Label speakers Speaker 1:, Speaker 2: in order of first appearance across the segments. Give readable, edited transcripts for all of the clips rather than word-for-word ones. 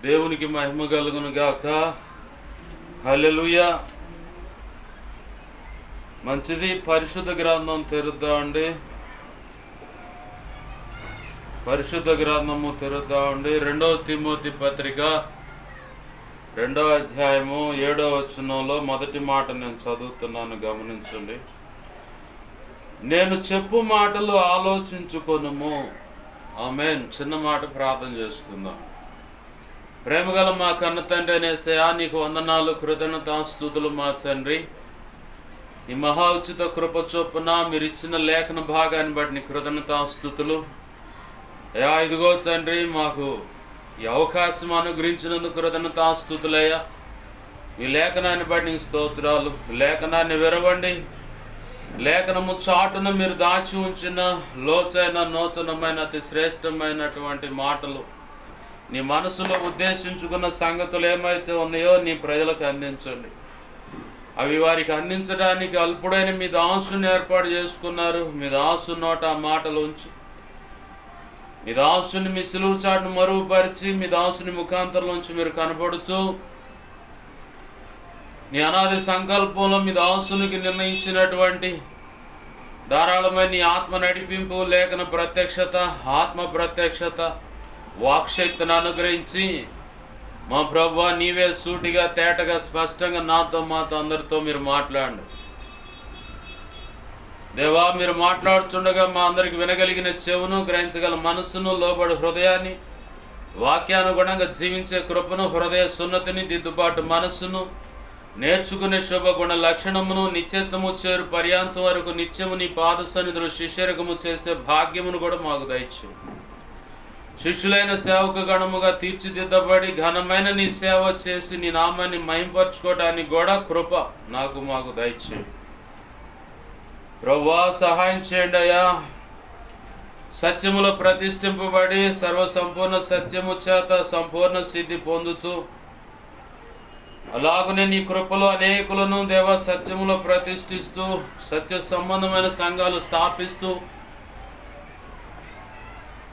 Speaker 1: దేవునికి మహిమ కలుగును గాక. హల్లెలూయా. మంచిది. పరిశుద్ధ గ్రంథం తెరుద్దామండి. పరిశుద్ధ గ్రంథము తెరుద్దామండి. 2వ తిమోతి పత్రిక 2వ అధ్యాయము 7వ వచనంలో మొదటి మాట నేను చదువుతున్నాను, గమనించండి. నేను చెప్పు మాటలు ఆలోచించుకొనుము. ఆమేన్. చిన్న మాట ప్రార్థన చేసుకుందాం. ప్రేమగల మా కన్న తండ్రి అనేసయా, నీకు వందనాలు, కృతజ్ఞతాస్తుతులు మా తండ్రి. ఈ మహా ఉచిత కృప చొప్పున మీరు ఇచ్చిన లేఖన భాగాన్ని బట్టి నీ కృతజ్ఞతాస్తుతులు. అయ్యా, ఇదిగో తండ్రి, మాకు ఈ అవకాశం అనుగ్రహించినందుకు కృతజ్ఞతాస్తుతులయ్యా. ఈ లేఖనాన్ని బట్టి నీకు స్తోత్రాలు. లేఖనాన్ని విరవండి. లేఖనము చాటున మీరు దాచి ఉంచిన లోచైన నూతనమైన అతి శ్రేష్టమైనటువంటి మాటలు, నీ మనసులో ఉద్దేశించుకున్న సంగతులు ఏమైతే ఉన్నాయో నీ ప్రజలకు అందించండి. అవి వారికి అందించడానికి అల్పుడైన మీ దాసుని ఏర్పాటు చేసుకున్నారు. మీ దాసు నోట ఆ మాటలు ఉంచి, మీ దాసుని మీ సిలువ చాటును మరుగుపరిచి, మీ దాసుని ముఖాంతరంలోంచి మీరు కనబడుతూ నీ అనాది సంకల్పంలో మీ దాసునికి నిర్ణయించినటువంటి ధారాళమైన నీ ఆత్మ నడిపింపు, లేఖన ప్రత్యక్షత, ఆత్మ ప్రత్యక్షత, వాక్శక్తిని అనుగ్రహించి మా ప్రభువా, నీవే సూటిగా తేటగా స్పష్టంగా నాతో మాతో అందరితో మీరు మాట్లాడండి. దేవా, మీరు మాట్లాడుతుండగా మా అందరికి వినగలిగిన చెవును, గ్రహించగల మనస్సును, లోబడి హృదయాన్ని, వాక్యానుగుణంగా జీవించే కృపను, హృదయ సున్నతిని, దిద్దుబాటు మనస్సును, నేర్చుకునే శుభగుణ లక్షణమును, నిత్యత్వము చేరు పర్యాంతం వరకు నిత్యము నీ పాద సన్నిధిలో శిష్యరకము చేసే భాగ్యమును కూడా మాకు దయచేయి. శిష్యులైన సేవక గణముగా తీర్చిదిద్దబడి ఘనమైన నీ సేవ చేసి నీ నామాన్ని మహింపరచుకోవడానికి కూడా కృప మాకు దయచేయి. ప్రభువా, సహాయం చేయండి అయ్యా. సత్యములో ప్రతిష్ఠింపబడి సర్వసంపూర్ణ సత్యము చేత సంపూర్ణ సిద్ధి పొందుతూ, అలాగనే నీ కృపలో అనేకులను దేవ సత్యములో ప్రతిష్ఠిస్తూ, సత్య సంబంధమైన సంఘాలు స్థాపిస్తూ,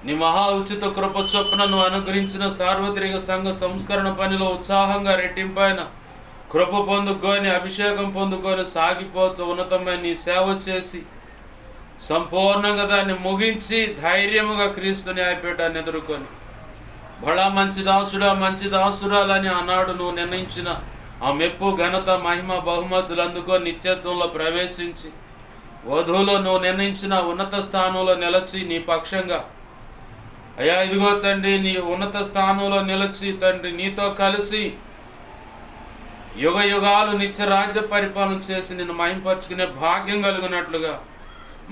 Speaker 1: నీ మహా ఉచిత కృప చొప్పున నువ్వు అనుగ్రహించిన సార్వత్రిక సంఘ సంస్కరణ పనిలో ఉత్సాహంగా రెట్టింపైన కృప పొందుకొని, అభిషేకం పొందుకొని సాగిపోతూ ఉన్నతమైన నీ సేవ చేసి సంపూర్ణంగా దాన్ని ముగించి ధైర్యముగా క్రీస్తు న్యాయపీఠాన్ని ఎదుర్కొని, బడా మంచి దాసుడా, మంచి దాసురాలని ఆనాడు నువ్వు నిర్ణయించిన ఆ మెప్పు, ఘనత, మహిమ, బహుమతులు అందుకొని నిత్యత్వంలో ప్రవేశించి, వధువులో నువ్వు నిర్ణయించిన ఉన్నత స్థానంలో నిలచి నీ పక్షంగా అయ్యా, ఇదిగో తండ్రి, నీ ఉన్నత స్థానంలో నిలిచి తండ్రి నీతో కలిసి యుగ యుగాలు నిత్య రాజ్య పరిపాలన చేసి నిన్ను మహింపరచుకునే భాగ్యం కలిగినట్లుగా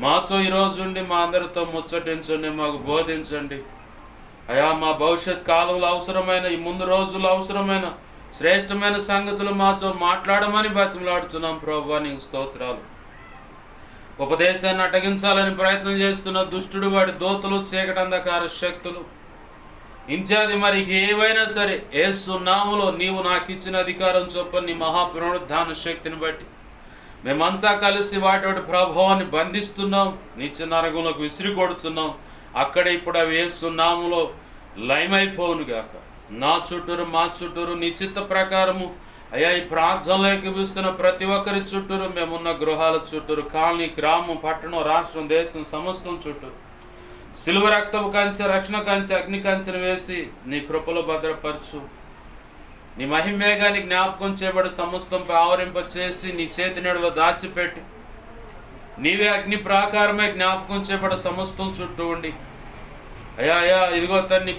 Speaker 1: మాతో ఈరోజు ఉండి మా అందరితో ముచ్చటించండి, మాకు బోధించండి అయ్యా. మా భవిష్యత్ కాలంలో అవసరమైన, ఈ ముందు రోజుల్లో అవసరమైన శ్రేష్టమైన సంగతులు మాతో మాట్లాడమని బతిమలాడుతున్నాం ప్రభువా, నీకు స్తోత్రాలు. ఉపదేశాన్ని అటగించాలని ప్రయత్నం చేస్తున్న దుష్టుడు, వాడి దోతలు, చీకటి అంధకార శక్తులు ఇత్యాది మరి ఏవైనా సరే యేసు నామములో నీవు నాకు ఇచ్చిన అధికారం చొప్పున నీ మహాపునరుద్ధాన శక్తిని బట్టి మేమంతా కలిసి వాటి ప్రభావాన్ని బంధిస్తున్నాం, నిత్య నరకంలోకి విసిరి కొడుతున్నాం. అక్కడే ఇప్పుడు అవి యేసు నామములో లయమైపోవును గాక. నా చుట్టూరు, మా చుట్టూరు నీ చిత్త ప్రకారము అయ్యా, ఈ ప్రార్థనలో ఎక్కిపిస్తున్న ప్రతి ఒక్కరి చుట్టూరు, మేమున్న గృహాల చుట్టూరు, కాలనీ, గ్రామం, పట్టణం, రాష్ట్రం, దేశం సమస్తం చుట్టూరు సిలువ రక్తపు కంచె, రక్షణ కంచె, అగ్ని కంచెను వేసి నీ కృపలో భద్రపరచు. నీ మహిమేగాన్ని జ్ఞాపకం చేయబడి సమస్తంపై ఆవరింప చేసి నీ చేతి నీడలో దాచిపెట్టి, నీవే అగ్ని ప్రాకారమే జ్ఞాపకం చేయబడి సమస్తం చుట్టూ ఉండి అయ్యా, ఇదిగో తన్ని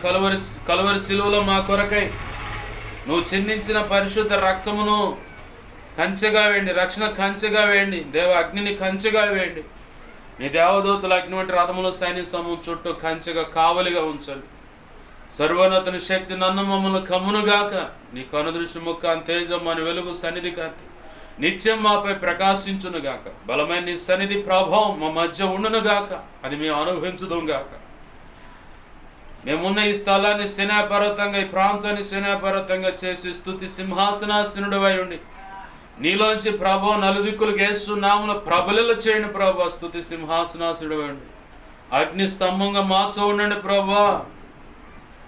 Speaker 1: కలువరి సిలువలో మా కొరకై నువ్వు చిందించిన పరిశుద్ధ రక్తమును కంచెగా వేయండి, రక్షణ కంచెగా వేయండి దేవ, అగ్నిని కంచెగా వేయండి. నీ దేవదూతల అగ్ని వంటి రథములు సైన్య సమూహం చుట్టూ కంచెగా కావలిగా ఉంచండి. సర్వోన్నతుని శక్తి నన్ను మమ్మల్ని కమ్మునుగాక. నీ కనుదృష్టి ముఖాన్ని తేజం అని వెలుగు సన్నిధి కాంతి నిత్యం మాపై ప్రకాశించునుగాక. బలమైన నీ సన్నిధి ప్రభావం మా మధ్య ఉండునుగాక. అది మేము అనుభవించుదుగాక. మేమున్న ఈ స్థలాన్ని సేనాపర్వతంగా, ఈ ప్రాంతాన్ని సేనాపర్వతంగా చేసి స్తుతి సింహాసనాసనుడివై ఉండి నీలోంచి ప్రభు నలుదిక్కులకు యేసు నామమున ప్రబలిల చేయండి ప్రభు. స్తుతి సింహాసనాసనుడివై ఉండి అగ్ని స్తంభంగా మాతో ఉండండి ప్రభు.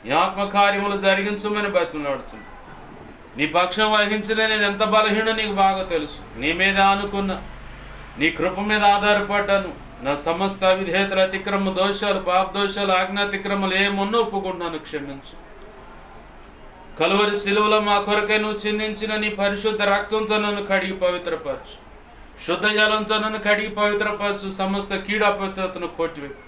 Speaker 1: నీ ఆత్మకార్యములు జరిగించమని బతిమలాడుతున్నా. నీ పక్షం వహించిన నేను ఎంత బలహీనో నీకు బాగా తెలుసు. నీ మీద ఆనుకున్న, నీ కృప మీద ఆధారపడ్డాను. నా సమస్త అవిధేయతలు, అతిక్రమ దోషాలు, పాప దోషాలు, ఆజ్ఞాతిక్రమలు ఏమున్నా ఒప్పుకుంటున్నాను, క్షమించు. కలువరి శిలువలో మా కొరకై నువ్వు చిందించిన నీ పరిశుద్ధ రక్తంతో నన్ను కడిగి పవిత్రపరచు. శుద్ధ జలంతో నన్ను కడిగి పవిత్రపరచు. సమస్త కీడాపవిత్రతను కొట్టివేపు.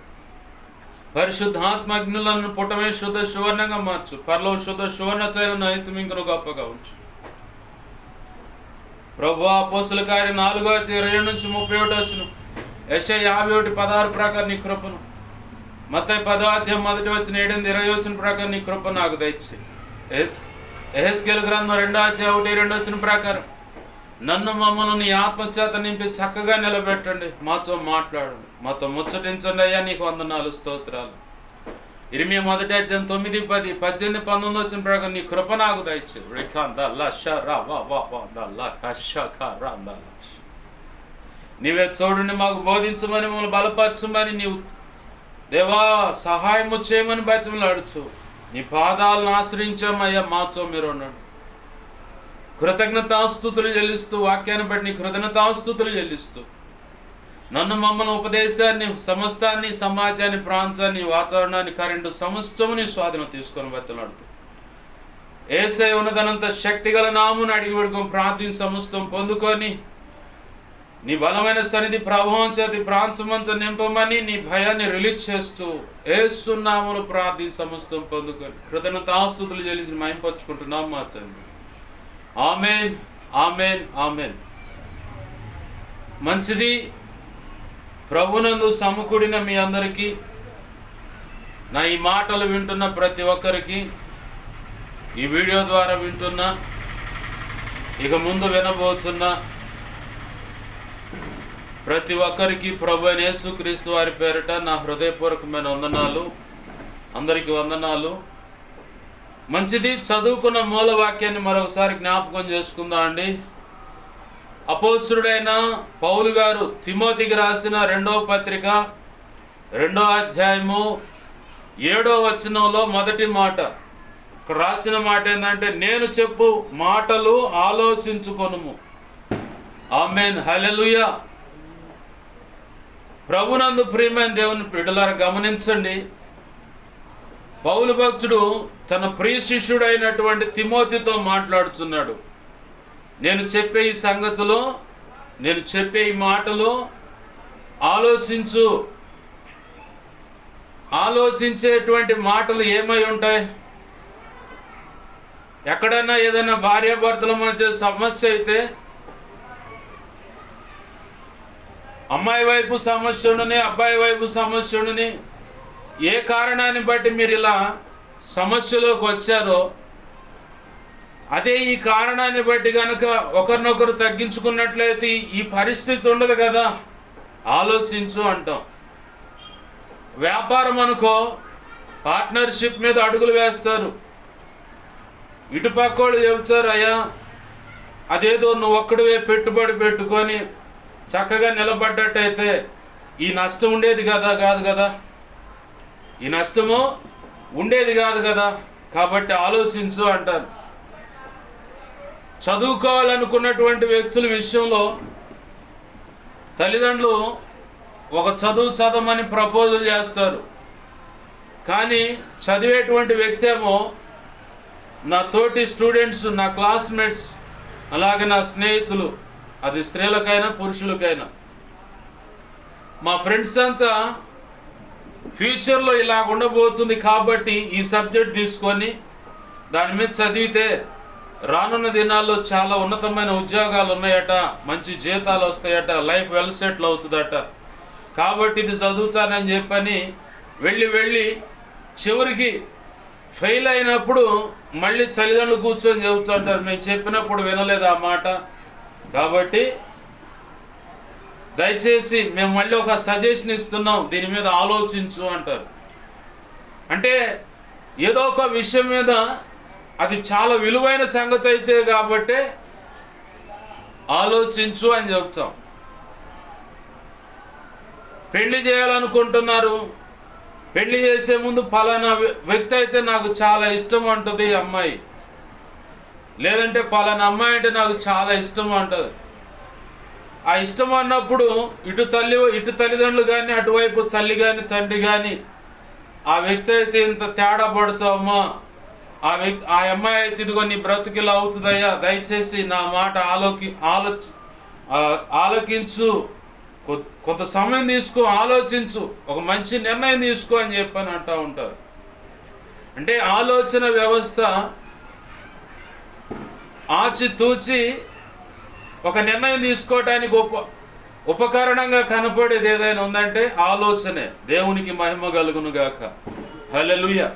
Speaker 1: పరిశుద్ధాత్మజ్ఞులను పుటమే శుద్ధ సువర్ణంగా మార్చు. పరలో శుద్ధ సువర్ణతైన నైతం ఇంకను గొప్పగా ఉంచు. ప్రభువా, అపోస్తలుల కార్యం 4:27-31 యెషయా 51:16 ప్రకారం నీ కృపను, మత్తయి 10:1-7 ప్రకారం నీ కృప నాకు దయచేయి. యెహెజ్కేలు గ్రంథం 2:1-2 ప్రకారం నన్ను మమ్మల్ని నీ ఆత్మచేత నింపి చక్కగా నిలబెట్టండి. మాతో మాట్లాడండి, మాతో ముచ్చటించండి అయ్యా. నీకు వందనాలు, స్తోత్రాలు. ఇర్మియా 1:10-18 ప్రకారం నీ కృప నాకు దయచేయి. నీవే చూడండి, మాకు బోధించమని, మమ్మల్ని బలపరచమని, నీవు దేవా సహాయము చేయమని బతిమలాడుచు నీ పాదాలను ఆశ్రయించామయ్యా. మాతో మీరు ఉండండి. కృతజ్ఞతాస్తుతులు చెల్లిస్తూ, వాక్యాన్ని బట్టి నీ కృతజ్ఞతాస్తుతులు చెల్లిస్తూ నన్ను, మమ్మల్ని, ఉపదేశాన్ని, సమస్తాన్ని, సమాజాన్ని, ప్రాంతాన్ని, వాతావరణాన్ని, కరెంటు సమస్తము నీ స్వాధీనం తీసుకొని బతిమలాడుతూ యేసయ్య ఉన్నదనంత శక్తిగల నామమున అడిగి వేడుకొని ప్రార్థన సమస్తం పొందుకొని నీ బలమైన సన్నిధి ప్రభావం చేతి ప్రాంతమంతా నింపమని నీ భయాన్ని రిలీజ్ చేస్తూ యేసు నామమున ప్రార్థన సమస్తం పొందుకొని కృతజ్ఞతాస్తుతులు చెల్లించి మహిమపరచుకుంటున్నాం మా తండ్రి. Amen, amen, amen. మంచిది. ప్రభునందు సమకూడిన మీ అందరికీ, నా ఈ మాటలు వింటున్న ప్రతి ఒక్కరికి, ఈ వీడియో ద్వారా వింటున్న, ఇక ముందు వినబోతున్న ప్రతి ఒక్కరికి ప్రభు అయిన యేసుక్రీస్తు వారి పేరిట నా హృదయపూర్వకమైన వందనాలు. అందరికీ వందనాలు. మంచిది. చదువుకున్న మూలవాక్యాన్ని మరొకసారి జ్ఞాపకం చేసుకుందాం అండి. అపోస్తలుడైన పౌలు గారు తిమోతికి రాసిన 2వ పత్రిక 2వ అధ్యాయము 7వ వచనంలో మొదటి మాట, ఇక్కడ రాసిన మాట ఏంటంటే, నేను చెప్పు మాటలు ఆలోచించుకొనుము. ఆమేన్, హల్లెలూయా. ప్రభునందు ప్రియమైన దేవుని బిడ్డలారా, గమనించండి. పౌలు భక్తుడు తన ప్రియ శిష్యుడైనటువంటి తిమోతితో మాట్లాడుతున్నాడు. నేను చెప్పే ఈ సంగతులు, నేను చెప్పే ఈ మాటలు ఆలోచించు. ఆలోచించేటువంటి మాటలు ఏమై ఉంటాయి? ఎక్కడైనా ఏదైనా భార్యాభర్తల మధ్య సమస్య అయితే అమ్మాయి వైపు సమస్య ఉండని, అబ్బాయి వైపు సమస్య ఉండని, ఏ కారణాన్ని బట్టి మీరు ఇలా సమస్యలోకి వచ్చారో అదే ఈ కారణాన్ని బట్టి కనుక ఒకరినొకరు తగ్గించుకున్నట్లయితే ఈ పరిస్థితి ఉండదు కదా. ఆలోచించు అంటాం. వ్యాపారం అనుకో, పార్ట్నర్షిప్ మీద అడుగులు వేస్తారు. ఇటుపక్కోళ్ళు చెబుతారు, అయ్యా అదేదో నువ్వు ఒక్కడివే పెట్టుబడి పెట్టుకొని చక్కగా నిలబడ్డట్టయితే ఈ నష్టం ఉండేది కాదు కదా, ఈ నష్టము ఉండేది కాదు కదా, కాబట్టి ఆలోచించు అంటారు. చదువుకోవాలనుకున్నటువంటి వ్యక్తుల విషయంలో తల్లిదండ్రులు ఒక చదవమని ప్రపోజల్ చేస్తారు. కానీ చదివేటువంటి వ్యక్తి ఏమో, నా తోటి స్టూడెంట్స్, నా క్లాస్మేట్స్, అలాగే నా స్నేహితులు, అది స్త్రీలకైనా పురుషులకైనా, మా ఫ్రెండ్స్ అంతా ఫ్యూచర్లో ఇలా ఉండబోతుంది కాబట్టి ఈ సబ్జెక్ట్ తీసుకొని దాని మీద చదివితే రానున్న దినాల్లో చాలా ఉన్నతమైన ఉద్యోగాలు ఉన్నాయట, మంచి జీతాలు వస్తాయట, లైఫ్ వెల్ సెటిల్ అవుతుందట, కాబట్టి ఇది చదువుతానని చెప్పని వెళ్ళి చివరికి ఫెయిల్ అయినప్పుడు మళ్ళీ తల్లిదండ్రులు కూర్చొని చెబుతుంటారు, మేము చెప్పినప్పుడు వినలేదు ఆ మాట, కాబట్టి దయచేసి మేము మళ్ళీ ఒక సజెషన్ ఇస్తున్నాం, దీని మీద ఆలోచించు అంటారు. అంటే ఏదో ఒక విషయం మీద అది చాలా విలువైన సంగతి అయితే కాబట్టి ఆలోచించు అని చెప్తాం. పెళ్లి చేయాలనుకుంటున్నారు, పెళ్లి చేసే ముందు పలానా వ్యక్తి అయితే నాకు చాలా ఇష్టం అంటుంది అమ్మాయి, లేదంటే పలానా అమ్మాయి అంటే నాకు చాలా ఇష్టం అంటుంది. ఆ ఇష్టం అన్నప్పుడు ఇటు తల్లిదండ్రులు కానీ, అటువైపు తల్లి కానీ తండ్రి కానీ ఆ వ్యక్తి అయితే ఇంత తేడా పడుతావమ్మా, ఆ అమ్మాయి అయితే ఇదిగో నీ బ్రతికిలా అవుతుందయ్యా, దయచేసి నా మాట ఆలోకించు, కొంత సమయం తీసుకో, ఆలోచించు, ఒక మంచి నిర్ణయం తీసుకో అని చెప్పని అంటూ ఉంటారు. అంటే ఆలోచన వ్యవస్థ ఆచితూచి ఒక నిర్ణయం తీసుకోవటానికి ఉపకరణంగా కనపడేది ఏదైనా ఉందంటే ఆలోచనే. దేవునికి మహిమ కలుగును గాక. హల్లెలూయా.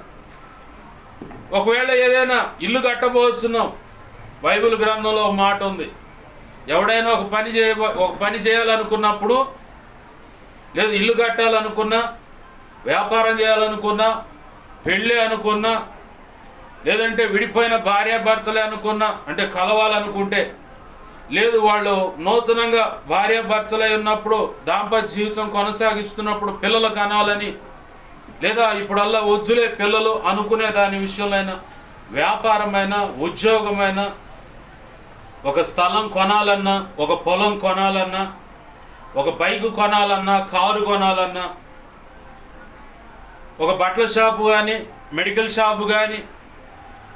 Speaker 1: ఒకవేళ ఏదైనా ఇల్లు కట్టబోతున్నాం, బైబిల్ గ్రంథంలో ఒక మాట ఉంది, ఎవడైనా ఒక పని చేయాలనుకున్నప్పుడు, లేదు ఇల్లు కట్టాలనుకున్నా, వ్యాపారం చేయాలనుకున్నా, పెళ్ళి అనుకున్నా, లేదంటే విడిపోయిన భార్యాభర్తలే అనుకున్నా, అంటే కలవాలనుకుంటే, లేదు వాళ్ళు నూతనంగా భార్యాభర్తలై ఉన్నప్పుడు దాంపత్య జీవితం కొనసాగిస్తున్నప్పుడు పిల్లలు కనాలని, లేదా ఇప్పుడల్లా వద్దులే పిల్లలు అనుకునే దాని విషయంలో, వ్యాపారమైన, ఉద్యోగమైన, ఒక స్థలం కొనాలన్నా, ఒక పొలం కొనాలన్నా, ఒక బైక్ కొనాలన్నా, కారు కొనాలన్నా, ఒక బట్టల షాపు కానీ, మెడికల్ షాపు కానీ,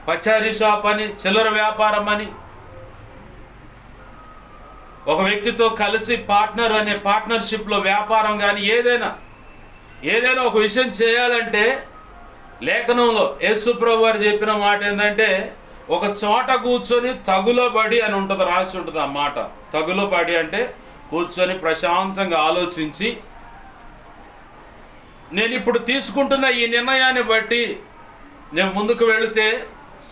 Speaker 1: పచారీ షాప్ అని, చిల్లర వ్యాపారం అని, ఒక వ్యక్తితో కలిసి పార్ట్నర్షిప్లో వ్యాపారం కానీ, ఏదైనా ఒక విషయం చేయాలంటే లేఖనంలో యేసు ప్రభువు వారు చెప్పిన మాట ఏంటంటే, ఒక చోట కూర్చొని తగులబడి అని ఉంటుంది, రాసి ఉంటుంది ఆ మాట. తగులబడి అంటే కూర్చొని ప్రశాంతంగా ఆలోచించి, నేను ఇప్పుడు తీసుకుంటున్న ఈ నిర్ణయాన్ని బట్టి నేను ముందుకు వెళితే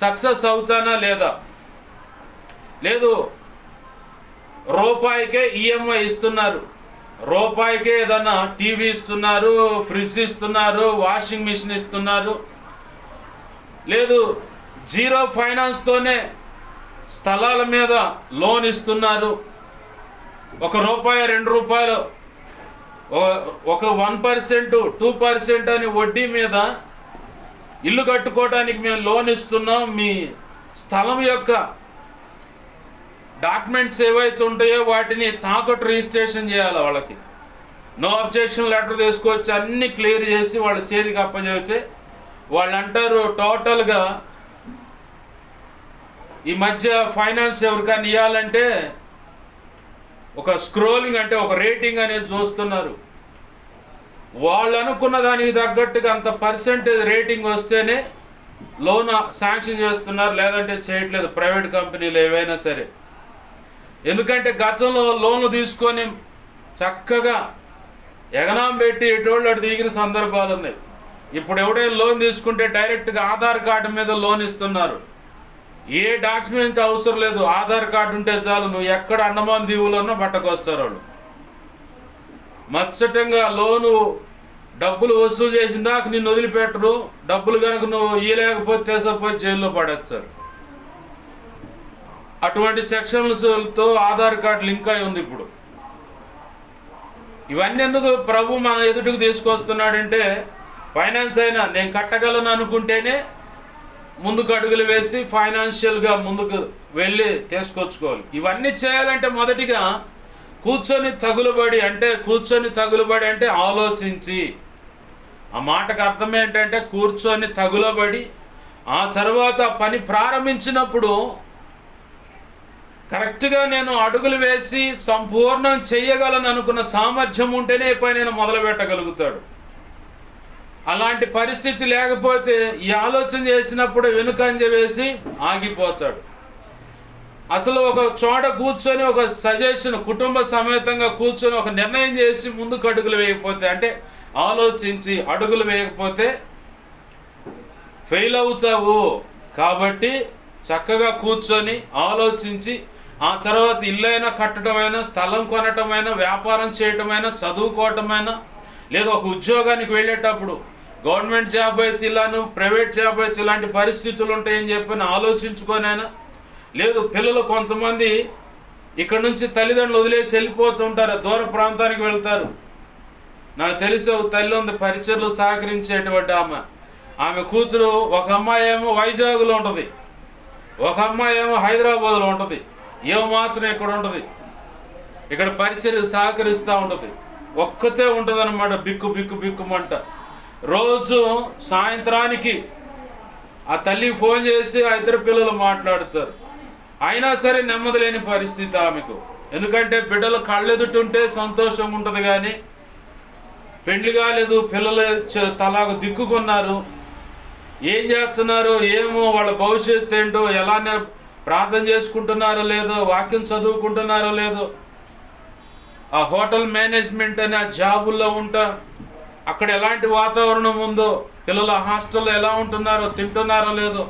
Speaker 1: సక్సెస్ అవుతానా లేదా, లేదు రూపాయికే ఈఎంఐ ఇస్తున్నారు, రూపాయికే ఏదన్నా టీవీ ఇస్తున్నారు, ఫ్రిడ్జ్ ఇస్తున్నారు, వాషింగ్ మిషన్ ఇస్తున్నారు, లేదు 0 ఫైనాన్స్తోనే స్థలాల మీద లోన్ ఇస్తున్నారు, ₹1 ₹2 ఒక 1% 2% అని వడ్డీ మీద ఇల్లు కట్టుకోవడానికి మేము లోన్ ఇస్తున్నాం, మీ స్థలం యొక్క డాక్యుమెంట్స్ ఏవైతే ఉంటాయో వాటిని తాకట్టు రిజిస్ట్రేషన్ చేయాలి, వాళ్ళకి నో అబ్జెక్షన్ లెటర్ తీసుకొచ్చి అన్నీ క్లియర్ చేసి వాళ్ళ చేతికి అప్పచెబితే వాళ్ళు అంటారు, టోటల్గా ఈ మధ్య ఫైనాన్స్ ఎవరికైనా ఇవ్వాలంటే ఒక స్క్రోలింగ్, అంటే ఒక రేటింగ్ అనేది చూస్తున్నారు. వాళ్ళు అనుకున్న దానికి తగ్గట్టుగా అంత పర్సెంటేజ్ రేటింగ్ వస్తేనే లోన్ శాంక్షన్ చేస్తున్నారు, లేదంటే చేయట్లేదు ప్రైవేట్ కంపెనీలు ఏవైనా సరే. ఎందుకంటే గతంలో లోన్లు తీసుకొని చక్కగా ఎగనాం పెట్టి ఎటోళ్ళు అటు తిరిగిన సందర్భాలు ఉన్నాయి. ఇప్పుడు ఎవడైనా లోన్ తీసుకుంటే డైరెక్ట్గా ఆధార్ కార్డు మీద లోన్ ఇస్తున్నారు. ఏ డాక్యుమెంట్ అవసరం లేదు, ఆధార్ కార్డు ఉంటే చాలు, నువ్వు ఎక్కడ అండమాన్ దీవులోనో పట్టకొస్తారు వాళ్ళు. మచ్చటంగా లోను డబ్బులు వసూలు చేసిన దాకా నిన్ను వదిలిపెట్టరు, డబ్బులు కనుక నువ్వు ఇవ్వలేకపోతే తీసుకుపోయి జైల్లో పడేస్తారు. అటువంటి సెక్షన్లతో ఆధార్ కార్డు లింక్ అయి ఉంది ఇప్పుడు. ఇవన్నీ ఎందుకు ప్రభు మన ఎదుటికి తీసుకొస్తున్నాడంటే, ఫైనాన్స్ అయినా నేను కట్టగలను అనుకుంటేనే ముందుకు అడుగులు వేసి ఫైనాన్షియల్గా ముందుకు వెళ్ళి తీసుకొచ్చుకోవాలి. ఇవన్నీ చేయాలంటే మొదటిగా కూర్చొని తగులుబడి అంటే ఆలోచించి, ఆ మాటకు అర్థం ఏంటంటే కూర్చొని తగులబడి ఆ తర్వాత పని ప్రారంభించినప్పుడు కరెక్ట్గా నేను అడుగులు వేసి సంపూర్ణం చేయగలను అనుకున్న సామర్థ్యం ఉంటేనే పని మొదలు పెట్టగలుగుతాడు. అలాంటి పరిస్థితి లేకపోతే ఈ ఆలోచన చేసినప్పుడు వెనుకంజ వేసి ఆగిపోతాడు. అసలు ఒక చోట కూర్చొని ఒక సజెషన్, కుటుంబ సమేతంగా కూర్చొని ఒక నిర్ణయం చేసి ముందుకు అడుగులు వేయకపోతే, అంటే ఆలోచించి అడుగులు వేయకపోతే ఫెయిల్ అవుతావు. కాబట్టి చక్కగా కూర్చొని ఆలోచించి ఆ తర్వాత ఇల్లైనా కట్టడమైనా, స్థలం కొనటమైనా, వ్యాపారం చేయటమైనా, చదువుకోవటమైనా, లేదా ఒక ఉద్యోగానికి వెళ్ళేటప్పుడు గవర్నమెంట్ జాబ్ అయితే ఇలాను, ప్రైవేట్ జాబ్ అయితే ఇలాంటి పరిస్థితులు ఉంటాయని చెప్పని ఆలోచించుకొనైనా, లేదు పిల్లలు కొంతమంది ఇక్కడ నుంచి తల్లిదండ్రులు వదిలేసి వెళ్ళిపోతుంటారు, దూర ప్రాంతానికి వెళ్తారు, నాకు తెలిసి ఒక తల్లి ఉంది, పరిచర్లు సహకరించేటువంటి ఆమె కూతురు, ఒక అమ్మాయి ఏమో వైజాగ్లో ఉంటుంది, ఒక అమ్మాయి ఏమో హైదరాబాద్లో ఉంటుంది, ఏమో మాత్రం ఇక్కడ ఉంటుంది, ఇక్కడ పరిచర్య సహకరిస్తూ ఉంటుంది. ఒక్కతే ఉంటుంది అనమాట, బిక్కుమంట. రోజు సాయంత్రానికి ఆ తల్లికి ఫోన్ చేసి ఆ ఇద్దరు పిల్లలు మాట్లాడుతారు. అయినా సరే నెమ్మది లేని పరిస్థితి ఆమెకు. ఎందుకంటే బిడ్డలు కళ్ళెదుటుంటే సంతోషం ఉంటుంది, కానీ పెండ్లి కాలేదు, పిల్లలు తలాగా దిక్కుకున్నారు, ఏం చేస్తున్నారో ఏమో, వాళ్ళ భవిష్యత్తు ఏంటో, ఎలానే ప్రార్థన చేసుకుంటున్నారో లేదో, వాక్యం చదువుకుంటున్నారో లేదో, ఆ హోటల్ మేనేజ్మెంట్ అనే ఆ జాబుల్లో ఉంటా అక్కడ ఎలాంటి వాతావరణం ఉందో, పిల్లలు హాస్టల్లో ఎలా ఉంటున్నారో, తింటున్నారో లేదో,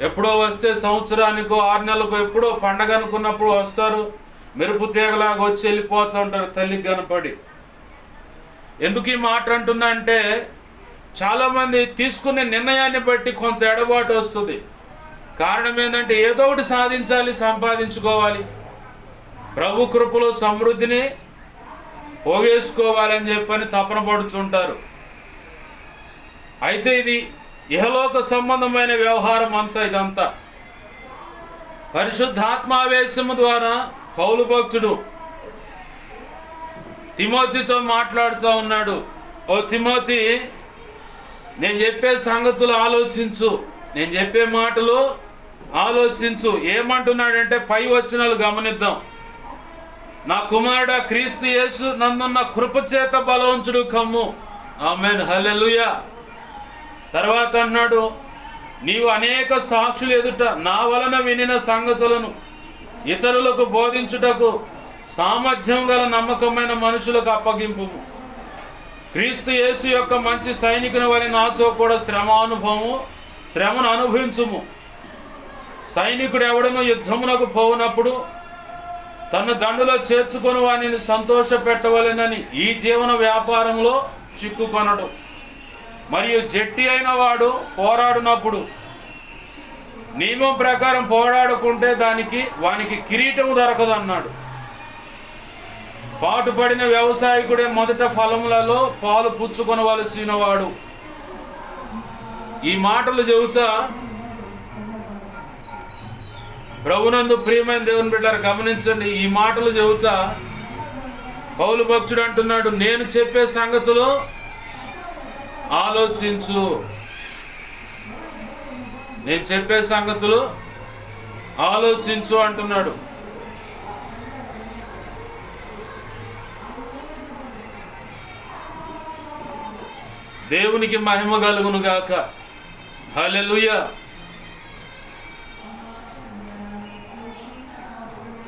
Speaker 1: ఎప్పుడో వస్తే సంవత్సరానికో 6 నెలలకు ఎప్పుడో పండగ అనుకున్నప్పుడు వస్తారు, మెరుపు తీగలాగా వచ్చి వెళ్ళిపోతూ ఉంటారు తల్లికి కనపడి. ఎందుకు ఈ మాట అంటున్నా అంటే, చాలామంది తీసుకునే నిర్ణయాన్ని బట్టి కొంత ఎడబాటు వస్తుంది. కారణం ఏంటంటే ఏదో ఒకటి సాధించాలి, సంపాదించుకోవాలి, ప్రభు కృపలో సమృద్ధిని పోగేసుకోవాలని చెప్పని తపన పడుతుంటారు. అయితే ఇది ఇహలోక సంబంధమైన వ్యవహారం అంతా. ఇదంతా పరిశుద్ధాత్మావేశము ద్వారా పౌలు భక్తుడు తిమోతితో మాట్లాడుతూ ఉన్నాడు. ఓ తిమోతి, నేను చెప్పే సంగతులు ఆలోచించు, నేను చెప్పే మాటలు ఆలోచించు. ఏమంటున్నాడంటే పై వచనాలు గమనిద్దాం. నా కుమారుడా, క్రీస్తు యేసు నందున్న కృపచేత బలవంతుడు కమ్ము. ఆమేన్, హల్లెలూయా. తర్వాత అన్నాడు, నీవు అనేక సాక్షులు ఎదుట నా వలన వినిన సంగతులను ఇతరులకు బోధించుటకు సామర్థ్యం గల నమ్మకమైన మనుషులకు అప్పగింపు. క్రీస్తు యేసు యొక్క మంచి సైనికుని వలె నాతో కూడా శ్రమను అనుభవించుము. సైనికుడు ఎవడను యుద్ధమునకు పోవునప్పుడు తన దండులో చేర్చుకొని వానిని సంతోష పెట్టవలెనని ఈ జీవన వ్యాపారంలో చిక్కుకొనడు. మరియు జట్టి అయిన వాడు పోరాడినప్పుడు నియమం ప్రకారం పోరాడుకుంటే వానికి కిరీటము దొరకదు అన్నాడు. పాటుపడిన వ్యవసాయకుడే మొదట ఫలములలో పాలు పుచ్చుకొనవలసిన వాడు. ఈ మాటలు చెబుతా ప్రభునందు ప్రియమైన దేవుని బిడ్డలారా గమనించండి. ఈ మాటలు చెబుతా పౌలు భక్తుడు అంటున్నాడు, నేను చెప్పే సంగతులు ఆలోచించు, నేను చెప్పే సంగతులు ఆలోచించు అంటున్నాడు. దేవునికి మహిమ కలుగును గాక. హల్లెలూయా.